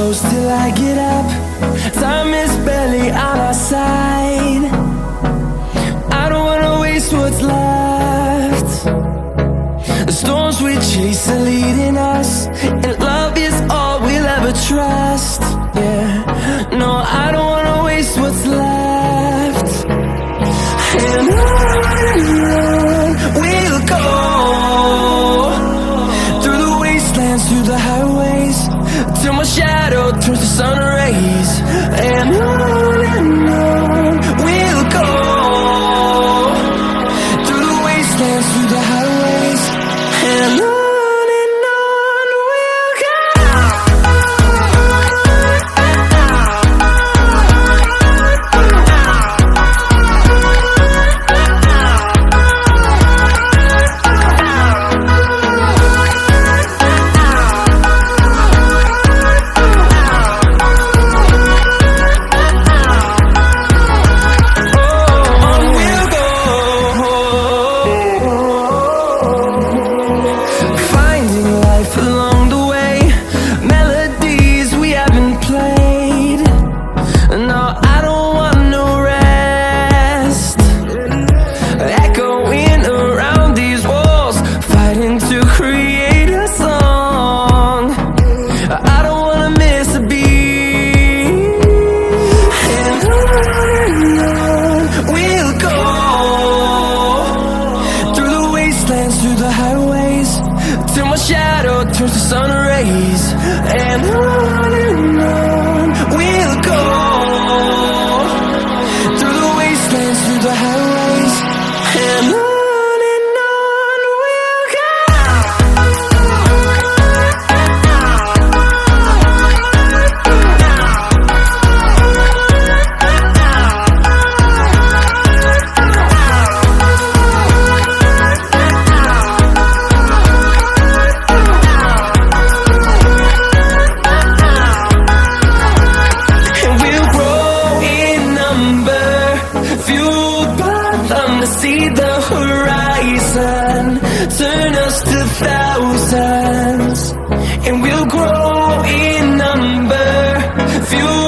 close till I get up. Time is barely on our side. I don't wanna waste what's left. The storms we chase are leading us, and love is all we'll ever trust. Yeah, no, I don't wanna waste what's left. And on we'll go, through the wastelands, through the highways, till my shadow turns to sun rays. And on we'll go, through the wastelands, through the highways, and on we'll go. Through the highways, till my shadow turns to sun rays. And on we'll go, through the wastelands, through the highways, and on we'll go. See the horizon, turn us to thousands, and we'll grow in number, fuel